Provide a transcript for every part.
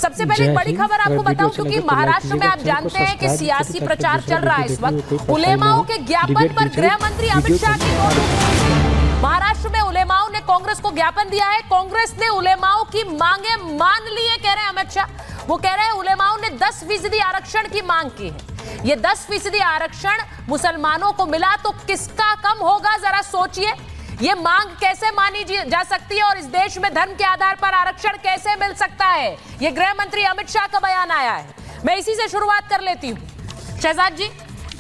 सबसे पहले एक बड़ी खबर आपको बताऊं, क्योंकि महाराष्ट्र में आप जानते हैं कि सियासी प्रचार चल रहा है इस वक्त। उलेमाओं के ज्ञापन पर गृह मंत्री अमित शाह की महाराष्ट्र में उलेमाओं ने कांग्रेस को ज्ञापन दिया है। कांग्रेस ने उलेमाओं की मांगे मान ली है, कह रहे हैं अमित शाह। वो कह रहे हैं उलेमाओं ने 10% आरक्षण की मांग की है। ये 10% आरक्षण मुसलमानों को मिला तो किसका कम होगा, जरा सोचिए। ये मांग कैसे मानी जा सकती है और इस देश में धर्म के आधार पर आरक्षण कैसे मिल सकता है? ये गृह मंत्री अमित शाह का बयान आया है। मैं इसी से शुरुआत कर लेती हूं। शहजाद जी,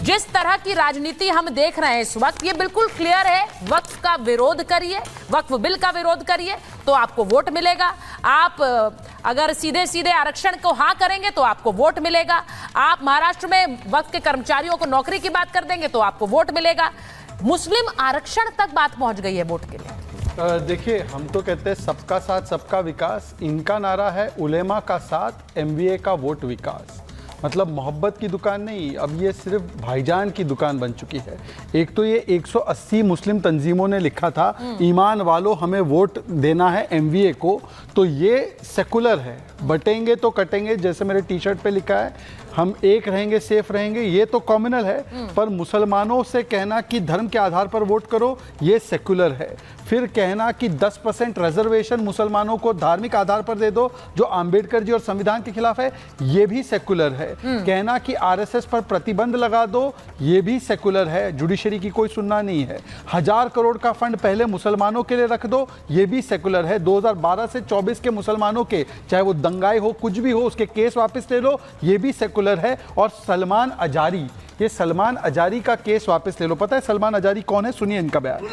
जिस तरह की राजनीति हम देख रहे हैं इस वक्त, ये बिल्कुल क्लियर है। वक्फ का विरोध करिए, वक्फ बिल का विरोध करिए तो आपको वोट मिलेगा। आप अगर सीधे सीधे आरक्षण को हाँ करेंगे तो आपको वोट मिलेगा। आप महाराष्ट्र में वक्फ के कर्मचारियों को नौकरी की बात कर देंगे तो आपको वोट मिलेगा। मुस्लिम आरक्षण तक बात पहुंच गई है वोट के लिए। देखिए, हम तो कहते हैं सबका साथ सबका विकास। इनका नारा है उलेमा का साथ, एमवीए का वोट विकास। मतलब मोहब्बत की दुकान नहीं, अब ये सिर्फ भाईजान की दुकान बन चुकी है। एक तो ये 180 मुस्लिम तंजीमों ने लिखा था ईमान वालों हमें वोट देना है एमवीए को, तो ये सेकुलर है। बटेंगे तो कटेंगे, जैसे मेरे टी शर्ट पे लिखा है, हम एक रहेंगे सेफ रहेंगे, ये तो कॉम्युनल है। पर मुसलमानों से कहना कि धर्म के आधार पर वोट करो, ये सेकुलर है। फिर कहना कि 10% रिजर्वेशन मुसलमानों को धार्मिक आधार पर दे दो, जो आंबेडकर जी और संविधान के खिलाफ है, ये भी सेकुलर है। कहना कि आरएसएस पर प्रतिबंध लगा दो, ये भी सेकुलर है। जुडिशरी की कोई सुनना नहीं है। 1000 करोड़ का फंड पहले मुसलमानों के लिए रख दो, ये भी सेकुलर है। 2012 से 24 के मुसलमानों के, चाहे वो दंगाई हो कुछ भी हो, उसके केस वापस ले लो, ये भी सेकुलर है। और सलमान अजारी, ये सलमान अजारी का केस वापस ले लो। पता है सलमान अजारी कौन है? सुनिए इनका बयान।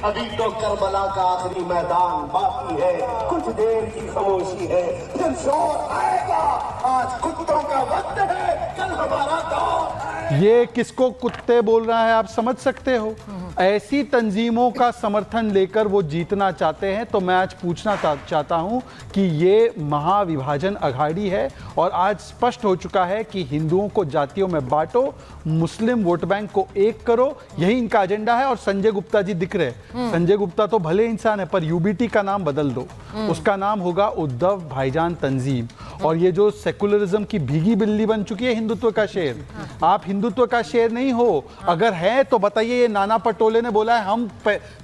अभी तो करबला का आखिरी मैदान बाकी है, कुछ देर की खामोशी है, फिर शोर आएगा। आज कुत्तों का वक्त है, कल हमारा दौर है। ये किसको कुत्ते बोल रहा है, आप समझ सकते हो? ऐसी तंजीमों का समर्थन लेकर वो जीतना चाहते हैं। तो मैं आज पूछना चाहता हूं कि ये महाविभाजन अघाड़ी है और आज स्पष्ट हो चुका है कि हिंदुओं को जातियों में बांटो, मुस्लिम वोट बैंक को एक करो, यही इनका एजेंडा है। और संजय गुप्ता जी दिख रहे, संजय गुप्ता तो भले इंसान है पर यूबीटी का नाम बदल दो, उसका नाम होगा उद्धव भाईजान तंजीम। और ये जो सेकुलरिज्म की भीगी बिल्ली बन चुकी है हिंदुत्व का शेर, आप हिंदुत्व का शेर नहीं हो। अगर है तो बताइए, ये नाना पटोले ने बोला है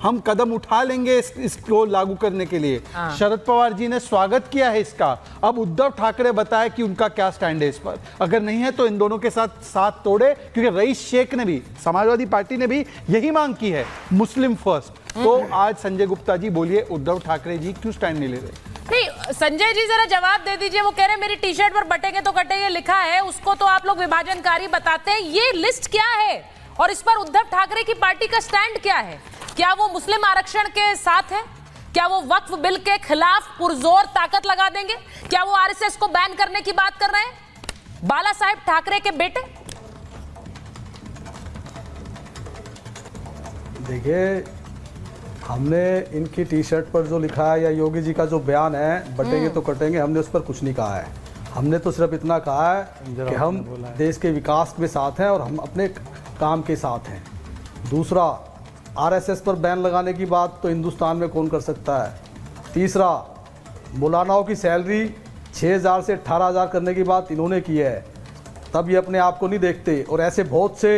हम कदम उठा लेंगे इसको लागू करने के लिए। शरद पवार जी ने स्वागत किया है इसका। अब उद्धव ठाकरे बताए कि उनका क्या स्टैंड है इस पर। अगर नहीं है तो इन दोनों के साथ तोड़े, क्योंकि रईस शेख ने भी, समाजवादी पार्टी ने भी यही मांग की है, मुस्लिम फर्स्ट। तो आज संजय गुप्ता जी बोलिए, उद्धव ठाकरे जी क्यों स्टैंड नहीं ले रहे? नहीं, संजय जी जरा जवाब दे दीजिए। वो कह रहे हैं मेरी टी शर्ट पर बटेंगे तो कटेंगे लिखा है, उसको तो आप लोग विभाजनकारी बताते हैं। ये लिस्ट क्या है और इस पर उद्धव ठाकरे की पार्टी का स्टैंड क्या है? क्या वो मुस्लिम आरक्षण के साथ है? क्या वो वक्फ बिल के खिलाफ पुरजोर ताकत लगा देंगे? क्या वो आरएसएस को बैन करने की बात कर रहे हैं? बाला साहेब ठाकरे के बेटे। देखिए, हमने इनकी टी शर्ट पर जो लिखा है या योगी जी का जो बयान है, बटेंगे तो कटेंगे, हमने उस पर कुछ नहीं कहा है। हमने तो सिर्फ इतना कहा है कि हम देश के विकास के साथ हैं और हम अपने काम के साथ हैं। दूसरा, आरएसएस पर बैन लगाने की बात तो हिंदुस्तान में कौन कर सकता है। तीसरा, मौलानाओं की सैलरी 6000 से 18000 करने की बात इन्होंने की है, तब ये अपने आप को नहीं देखते। और ऐसे बहुत से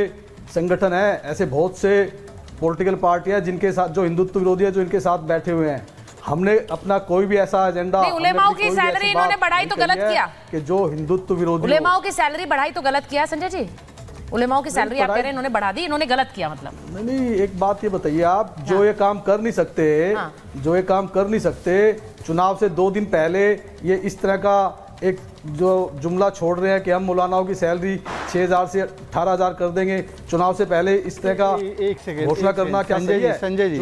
संगठन हैं, ऐसे बहुत से पॉलिटिकल पार्टियां जिनके साथ, जो हिंदुत्व विरोधी है, जो इनके साथ बैठे हुए हैं। हमने अपना कोई भी ऐसा एजेंडा, उलेमाओं की सैलरी इन्होंने बढ़ाई तो गलत किया कि जो हिंदुत्व विरोधी, उलेमाओं की सैलरी बढ़ाई तो गलत किया। संजय जी, उलेमाओं की सैलरी आप कह रहे हैं इन्होंने बढ़ा दी, इन्होंने गलत किया मतलब? नहीं, एक बात ये बताइए आप, जो ये काम कर नहीं सकते, जो ये काम कर नहीं सकते, चुनाव से 2 दिन पहले ये इस तरह का एक जो जुमला छोड़ रहे हैं कि हम मौलानाओं की सैलरी 6000 से 18000 कर देंगे, चुनाव से पहले इस तरह का घोषणा करना क्या सही है? संजय जी,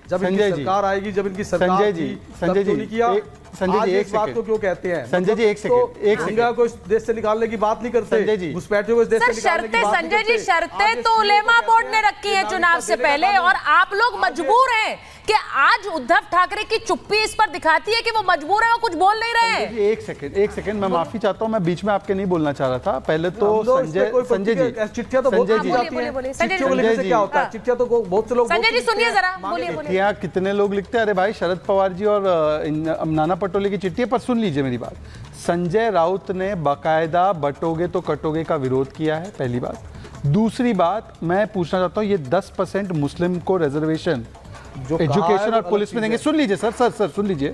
जब इनकी सरकार आएगी, जब इनकी सरकार नहीं किया, संजय जी एक बात को क्यों कहते हैं? संजय जी एक सेकंड, को इस देश से निकालने की बात नहीं करते संजय जी, घुसपैठियों को इस देश से निकालने की बात नहीं करते। संजय जी, शर्तें तो उलेमा बोर्ड ने रखी है चुनाव से पहले, और आप लोग मजबूर हैं कि आज उद्धव ठाकरे की चुप्पी इस पर दिखाती है कि वो मजबूर है, वो कुछ बोल नहीं रहे हैं। एक सेकंड, मैं माफी चाहता हूं, मैं बीच में आपके नहीं बोलना चाह रहा था। पहले तो संजय जी, चिट्ठियां तो बहुत संजय जी क्या होता है, चिट्ठियां तो बहुत से लोग, संजय जी सुनिए जरा, बोलिए। कितने लोग लिखते हैं? अरे भाई, शरद पवार जी और नाना पटोले की चिट्ठी है, पर सुन लीजिए मेरी बात। संजय राउत ने बाकायदा बटोगे तो कटोगे का विरोध किया है, पहली बात। दूसरी बात मैं पूछना चाहता हूँ, ये 10% मुस्लिम को रिजर्वेशन जो एजुकेशन और पुलिस में देंगे, सुन लीजिए सर सुन लीजिए,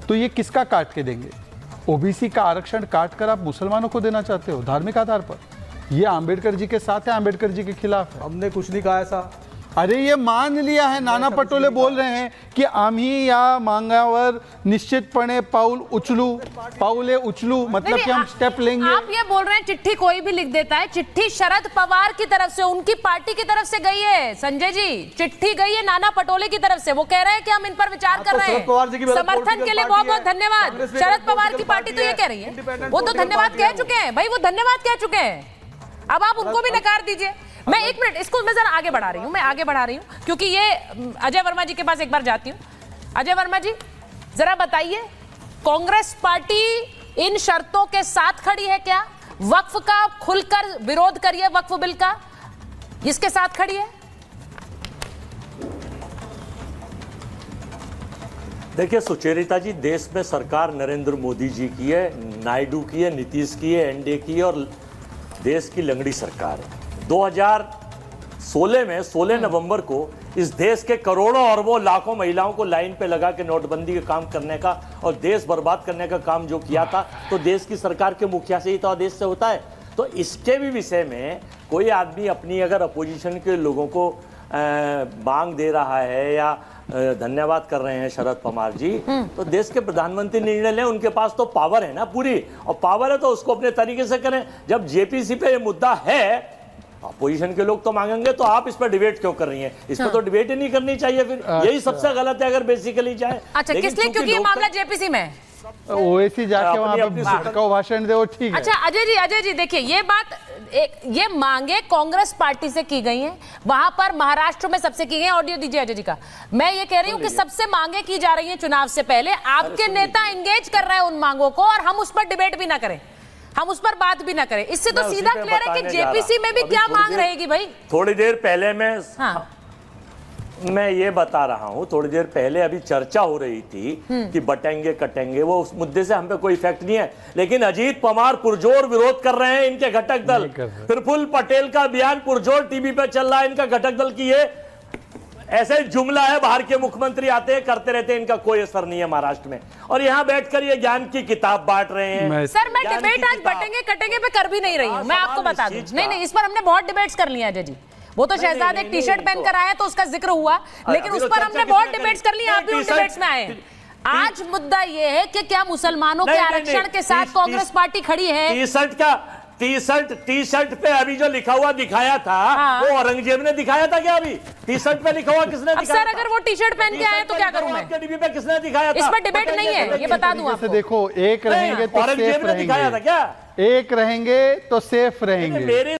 तो ये किसका काट के देंगे? ओबीसी का आरक्षण काट कर आप मुसलमानों को देना चाहते हो धार्मिक आधार पर? ये आंबेडकर जी के साथ है, आंबेडकर जी के खिलाफ है? हमने कुछ नहीं कहा ऐसा। अरे ये मान लिया है, नाना पटोले बोल रहे हैं की आम्ही या मांगावर निश्चितपणे पाऊल उचलू, मतलब कि हम स्टेप लेंगे। आप ये बोल रहे हैं चिट्ठी कोई भी लिख देता है, चिट्ठी शरद पवार की तरफ से, उनकी पार्टी की तरफ से गई है संजय जी, चिट्ठी गई है नाना पटोले की तरफ से। वो कह रहे हैं कि हम इन पर विचार कर रहे हैं। समर्थन के लिए बहुत बहुत धन्यवाद। शरद पवार की पार्टी तो ये कह रही है, वो तो धन्यवाद कह चुके हैं भाई, वो धन्यवाद कह चुके हैं। अब आप उनको भी नकार दीजिए। मैं एक मिनट, इसको मैं जरा आगे बढ़ा रही हूँ, क्योंकि ये अजय वर्मा जी के पास एक बार जाती हूँ। अजय वर्मा जी जरा बताइए, कांग्रेस पार्टी इन शर्तों के साथ खड़ी है क्या? वक्फ का खुलकर विरोध करिए, वक्फ बिल का, इसके साथ खड़ी है? देखिए सुचेरिता जी, देश में सरकार नरेंद्र मोदी जी की है, नायडू की है, नीतीश की है, एनडीए की है और देश की लंगड़ी सरकार है। 2016 में 16 नवंबर को इस देश के करोड़ों अरबों लाखों महिलाओं को लाइन पे लगा के नोटबंदी का काम करने का और देश बर्बाद करने का काम जो किया था, तो देश की सरकार के मुखिया से ही तो आदेश से होता है। तो इसके भी विषय में कोई आदमी अपनी अगर अपोजिशन के लोगों को मांग दे रहा है या धन्यवाद कर रहे हैं शरद पवार जी, तो देश के प्रधानमंत्री निर्णय लें, उनके पास तो पावर है ना पूरी, और पावर है तो उसको अपने तरीके से करें। जब जेपीसी पे ये मुद्दा है, अपोजिशन के लोग तो मांगेंगे, तो आप इस पर डिबेट क्यों कर रही हैं? इस पर तो डिबेट ही नहीं करनी चाहिए, फिर यही सबसे गलत है अगर बेसिकली जाए। अच्छा, किस लिए? क्योंकि ये मामला जेपीसी में, ओवैसी जाके वहां पे भाषण दे, वो ठीक है। अच्छा अजय जी देखिए, ये बात ये मांगे कांग्रेस पार्टी से की गई हैं, वहां पर महाराष्ट्र में सबसे की गई है। ऑडियो दीजिए अजय जी का। मैं ये कह रही हूं कि सबसे मांगे की जा रही हैं चुनाव से पहले, आपके नेता एंगेज कर रहे हैं उन मांगों को, और हम उस पर डिबेट भी ना करें, हम उस पर बात भी ना करें। इससे तो सीधा क्लियर है कि जेपीसी में भी क्या मांग रहेगी भाई। थोड़ी देर पहले मैं ये बता रहा हूं, थोड़ी देर पहले अभी चर्चा हो रही थी कि बटेंगे कटेंगे, वो उस मुद्दे से हम पे कोई इफेक्ट नहीं है, लेकिन अजीत पवार पुरजोर विरोध कर रहे हैं, इनके घटक दल प्रफुल्ल पटेल का बयान पुरजोर टीवी पे चल रहा है, इनका घटक दल की ये ऐसे जुमला है, बाहर के मुख्यमंत्री आते हैं करते रहते हैं, इनका कोई असर नहीं है महाराष्ट्र में, और यहाँ बैठकर ये ज्ञान की किताब बांट रहे हैं। सर मैं डिबेट आज बटेंगे कटेंगे पे कर भी नहीं रही हूँ, मैं आपको बता दूं। नहीं, इस पर हमने बहुत डिबेट्स कर लिया अजय जी। वो तो शहजाद एक टी शर्ट पहन कर आया तो उसका जिक्र हुआ, लेकिन उस पर हमने बहुत डिबेट्स कर ली, आप भी उन डिबेट्स में आए। आज मुद्दा ये है कि क्या मुसलमानों के आरक्षण के साथ कांग्रेस पार्टी खड़ी है? टी शर्ट पे अभी जो लिखा हुआ दिखाया था, वो औरंगजेब ने दिखाया था क्या? अभी टी शर्ट पे लिखा हुआ किसने दिखाया? सर अगर वो टी शर्ट पहन के आए तो क्या करूं मैं? आपके टीवी पे किसने दिखाया था? इस पर डिबेट नहीं है, ये बता दूं आपको। देखो, एक रहेंगे तो सेफ रहेंगे, दिखाया था क्या? एक रहेंगे तो सेफ रहेंगे।